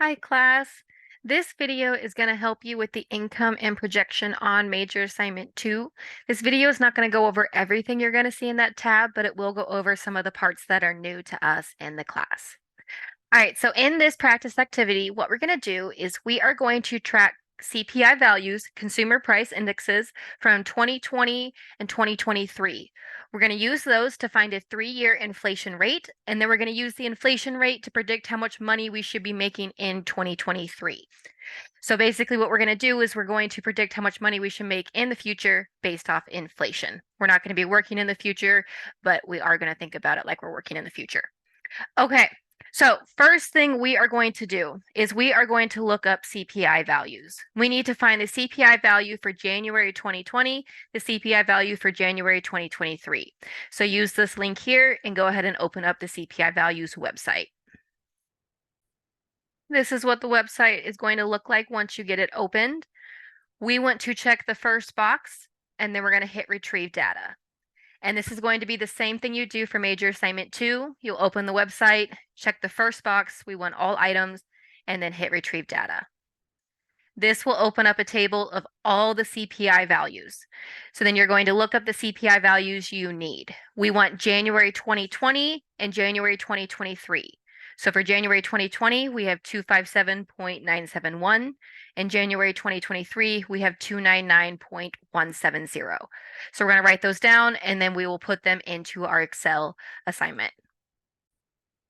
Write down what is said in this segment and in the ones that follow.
Hi class. This video is going to help you with the income and projection on major assignment 2. This video is not going to go over everything you're going to see in that tab, but it will go over some of the parts that are new to us in the class. All right, so in this practice activity, what we're going to do is we are going to track CPI values, consumer price indexes from 2020 and 2023. We're going to use those to find a 3-year inflation rate, and then we're going to use the inflation rate to predict how much money we should be making in 2023. So basically what we're going to do is we're going to predict how much money we should make in the future based off inflation. We're not going to be working in the future, but we are going to think about it like we're working in the future. Okay, so first thing we are going to do is we are going to look up CPI values. We need to find the CPI value for January 2020, the CPI value for January 2023. So use this link here and go ahead and open up the CPI values website. This is what the website is going to look like once you get it opened. We want to check the first box and then we're going to hit retrieve data. And this is going to be the same thing you do for major assignment 2. You'll open the website, check the first box, we want all items, and then hit retrieve data. This will open up a table of all the CPI values. So then you're going to look up the CPI values you need. We want January 2020 and January 2023. So for January 2020, we have 257.971. In January 2023, we have 299.170. So we're going to write those down and then we will put them into our Excel assignment.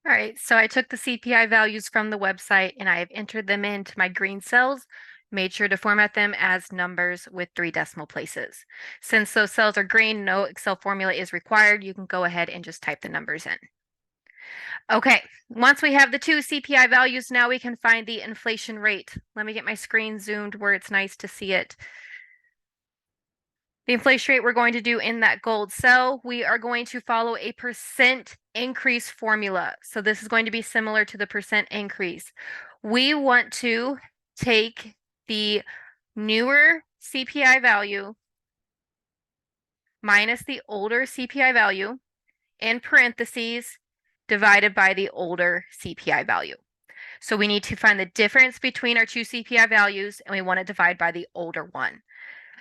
All right, so I took the CPI values from the website and I have entered them into my green cells, made sure to format them as numbers with 3 decimal places. Since those cells are green, no Excel formula is required. You can go ahead and just type the numbers in. Okay, once we have the 2 CPI values, now we can find the inflation rate. Let me get my screen zoomed where it's nice to see it. The inflation rate we're going to do in that gold cell, we are going to follow a percent increase formula. So this is going to be similar to the percent increase. We want to take the newer CPI value minus the older CPI value in parentheses divided by the older CPI value. So we need to find the difference between our 2 CPI values and we want to divide by the older one.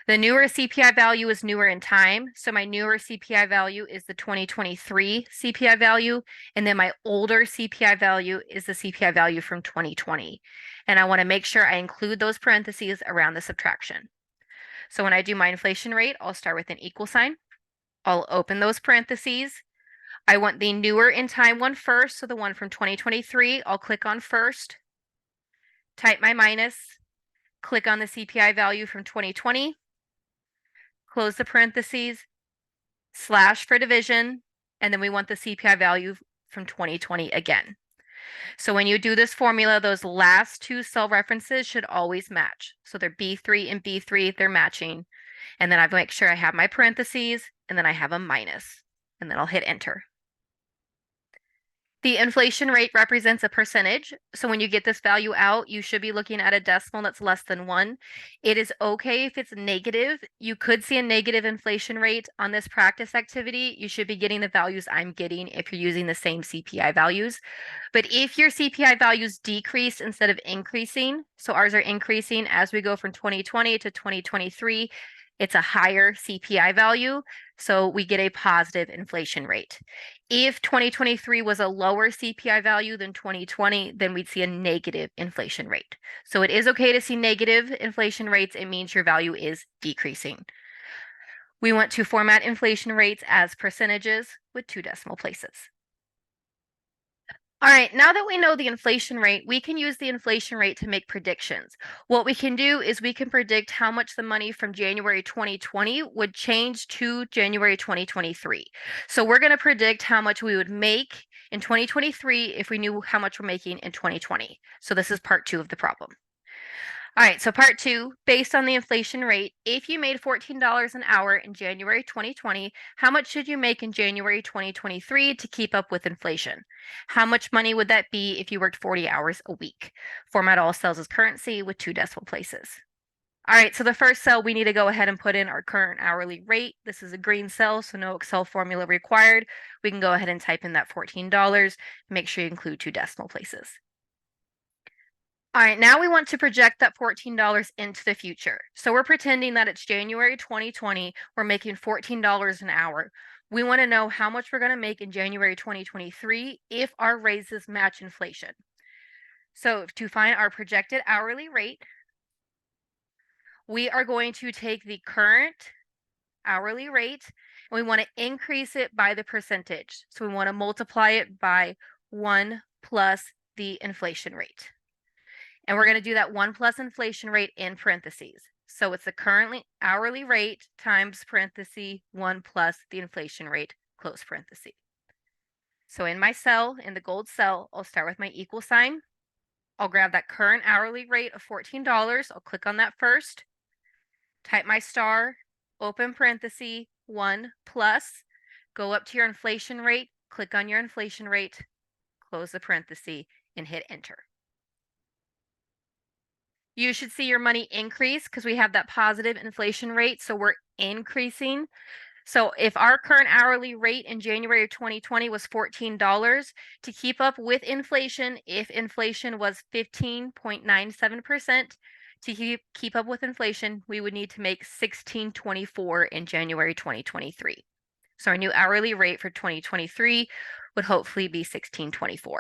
The newer CPI value is newer in time. So my newer CPI value is the 2023 CPI value. And then my older CPI value is the CPI value from 2020. And I want to make sure I include those parentheses around the subtraction. So when I do my inflation rate, I'll start with an equal sign. I'll open those parentheses. I want the newer in time one first. So the one from 2023, I'll click on first, type my minus, click on the CPI value from 2020, close the parentheses, slash for division, and then we want the CPI value from 2020 again. So when you do this formula, those last 2 cell references should always match. So they're B3 and B3, they're matching. And then I make sure I have my parentheses, and then I have a minus, and then I'll hit enter. The inflation rate represents a percentage. So when you get this value out, you should be looking at a decimal that's less than 1. It is okay if it's negative. You could see a negative inflation rate on this practice activity. You should be getting the values I'm getting if you're using the same CPI values. But if your CPI values decrease instead of increasing, so ours are increasing as we go from 2020 to 2023, it's a higher CPI value, so we get a positive inflation rate. If 2023 was a lower CPI value than 2020, then we'd see a negative inflation rate. So it is okay to see negative inflation rates. It means your value is decreasing. We want to format inflation rates as percentages with 2 decimal places. All right, now that we know the inflation rate, we can use the inflation rate to make predictions. What we can do is we can predict how much the money from January 2020 would change to January 2023. So we're going to predict how much we would make in 2023 if we knew how much we're making in 2020. So this is part 2 of the problem. All right, so part 2, based on the inflation rate, if you made $14 an hour in January 2020, how much should you make in January 2023 to keep up with inflation? How much money would that be if you worked 40 hours a week? Format all cells as currency with 2 decimal places. All right, so the first cell, we need to go ahead and put in our current hourly rate. This is a green cell, so no Excel formula required. We can go ahead and type in that $14. Make sure you include 2 decimal places. All right, now we want to project that $14 into the future. So we're pretending that it's January 2020, we're making $14 an hour. We want to know how much we're going to make in January 2023 if our raises match inflation. So to find our projected hourly rate, we are going to take the current hourly rate and we want to increase it by the percentage. So we want to multiply it by 1 plus the inflation rate. And we're going to do that 1 plus inflation rate in parentheses. So it's the currently hourly rate times parenthesis 1 plus the inflation rate, close parenthesis. So in my cell, in the gold cell, I'll start with my equal sign. I'll grab that current hourly rate of $14. I'll click on that first, type my star, open parenthesis, 1 plus, go up to your inflation rate, click on your inflation rate, close the parenthesis, and hit enter. You should see your money increase because we have that positive inflation rate, so we're increasing. So if our current hourly rate in January of 2020 was $14, to keep up with inflation, if inflation was 15.97%, to keep up with inflation, we would need to make $16.24 in January 2023. So our new hourly rate for 2023 would hopefully be $16.24.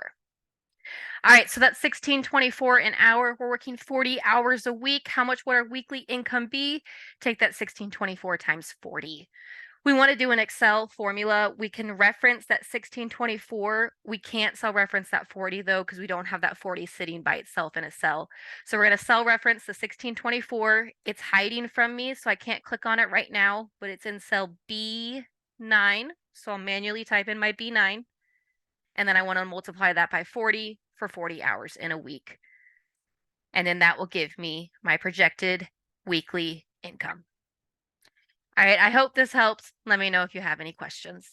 All right, so that's $16.24 an hour. We're working 40 hours a week. How much would our weekly income be? Take that $16.24 times 40. We want to do an Excel formula. We can reference that $16.24. We can't cell reference that 40 though, because we don't have that 40 sitting by itself in a cell. So we're going to cell reference the $16.24. It's hiding from me, so I can't click on it right now, but it's in cell B9. So I'll manually type in my B9. And then I want to multiply that by 40 for 40 hours in a week. And then that will give me my projected weekly income. All right, I hope this helps. Let me know if you have any questions.